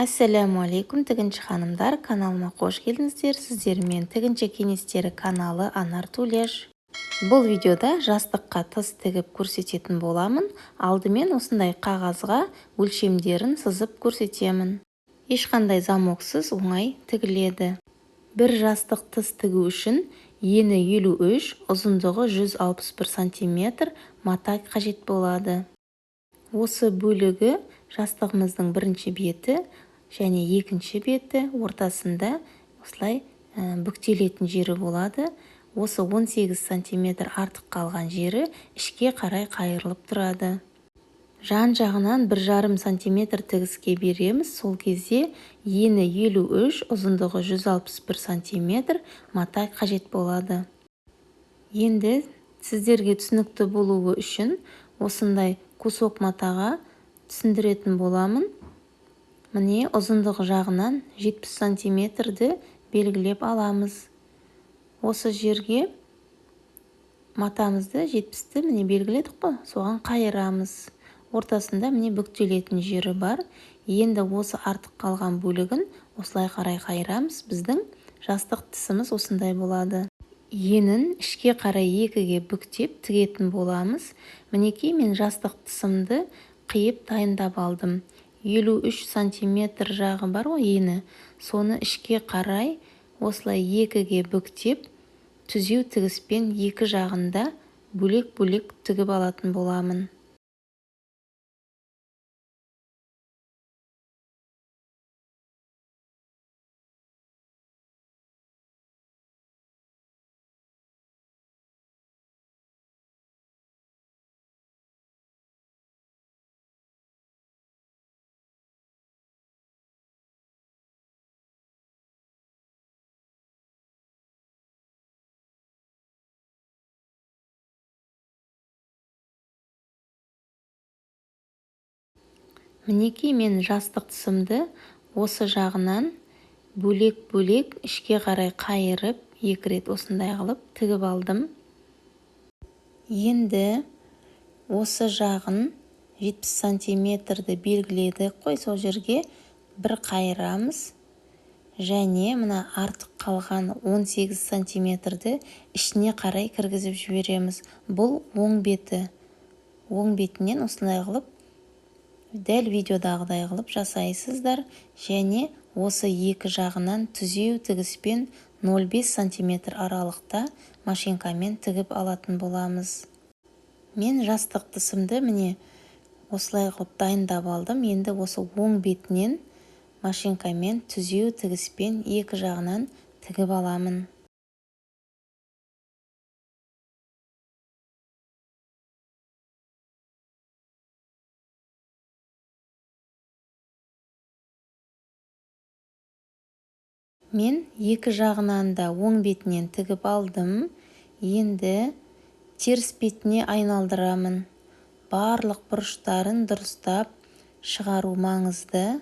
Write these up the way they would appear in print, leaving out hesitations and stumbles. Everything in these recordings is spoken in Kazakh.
Ассаляму алейкум, тігінші ханымдар, каналыма қош келдіңіздер. Сіздермен тігінші кеңестері каналы Анар Тулеш. Бұл видеода жастыққа тыс тігіп көрсететін боламын. Алдымен осындай қағазға өлшемдерін сызып көрсетемін. Ешқандай замоксыз оңай тігіледі. Бір жастық тыс тігу үшін ені 53, ұзындығы 161 см мата қажет болады. Осы бөлігі жастығымыздың бірінші беті және екінші беті, ортасында осылай бүктелетін жері болады. Осы 18 см артық қалған жері ішке қарай қайырылып тұрады. Жан жағынан 1,5 см тігіске береміз. Сол кезде ені 53, ұзындығы 161 см мата қажет болады. Енді сіздерге түсінікті болуы үшін осындай кусок матаға түсіндіретін боламын. Міне ұзындығы жағынан 70 см белгілеп аламыз. Осы жерге матамызды 70-ті міне белгіледік қой, соған қайырамыз. Ортасында міне бүктелетін жері бар. Енді осы артық қалған бөлігін осылай қарай қайырамыз. Біздің жастық тісіміз осындай болады. Енін ішке қарай екіге бүктеп тігетін боламыз. Мінекей мен жастық тісімді қиып дайындап алдым. 53 см жағы бар ғой ені. Соны ішке қарай осылай екіге бүктеп, түзеу тігіспен екі жағында бөлек-бөлек тігіп алатын боламын. Мінекей мен жастық тісімді осы жағынан бөлек-бөлек ішке қарай қайырып, екі рет осындай қылып тігіп алдым. Енді осы жағын 70 см белгіледік қой, сол жерге бір қайырамыз. Және мына артық қалған 18 см ішіне қарай кіргізіп жібереміз. Бұл оң беті. Оң бетінен осындай қылып, дәл видеодағыдай қылып жасайсыздар. Және осы екі жағынан түзеу тігіспен 0,5 см аралықта машинкамен тігіп алатын боламыз. Мен жастық тісімді міне осылай қылып дайындап алдым. Енді осы оң бетінен машинкамен түзеу тігіспен екі жағынан тігіп аламын. Мен екі жағынан да оң бетінен тігіп алдым. Енді теріс бетіне айналдырамын. Барлық бұрыштарын дұрыстап шығару маңызды.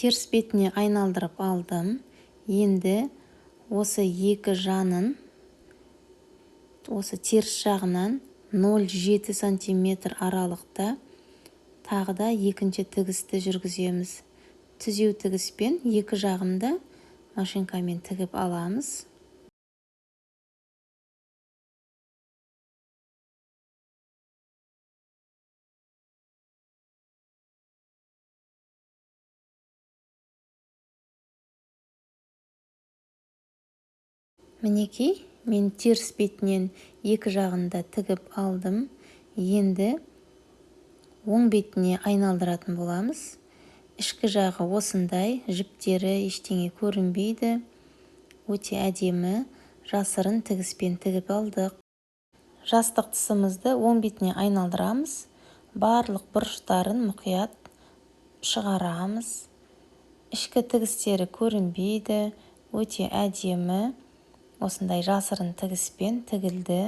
Теріс бетіне айналдырып алдым. Енді осы екі жанын осы теріс жағынан 0,7 см аралықта тағы да екінші тігісті жүргіземіз. Түзеу тігіспен екі жағында машинкамен тігіп аламыз. Мінекей, мен теріс бетінен екі жағында тігіп алдым. Енді оң бетіне айналдыратын боламыз. Ішкі жағы осындай, жіптері ештеңе көрінбейді. Өте әдемі, жасырын тігіспен тігіп алдық. Жастық тісімізді оң бетіне айналдырамыз. барлық бұрыштарын мұқият шығарамыз. Ішкі тігістері көрінбейді, өте әдемі. Осындай жасырын тігіспен тігілді.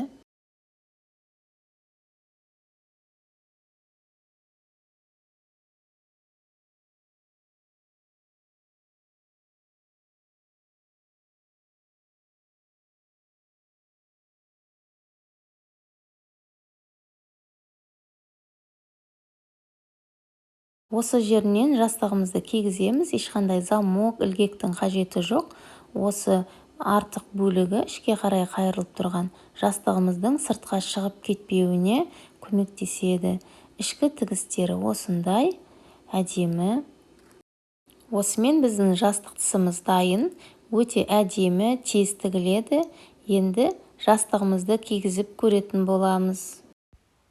Осы жерінен жастығымызды кигіземіз. Ешқандай замок, ілгектің қажеті жоқ. Осы артық бөлігі ішке қарай қайырылып тұрған жастығымыздың сыртқа шығып кетпеуіне көмектеседі. Ішкі тігістері осындай әдемі. Осымен біздің жастық тысымыз дайын. Өте әдемі, тез тігіледі. Енді жастығымызды кигізіп көретін боламыз.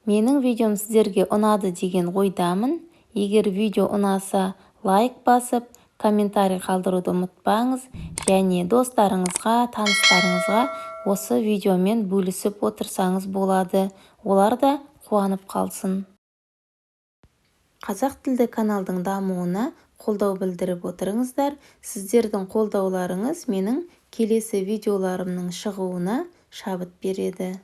Менің видеом сіздерге ұнады деген ойдамын. Егер видео ұнаса, лайк басып, комментарий қалдыруды ұмытпаңыз. Және достарыңызға, таныстарыңызға осы видеомен бөлісіп отырсаңыз болады. Олар да қуанып қалсын. Қазақ тілді каналдың дамуына қолдау білдіріп отырыңыздар. Сіздердің қолдауларыңыз менің келесі видеоларымның шығуына шабыт береді.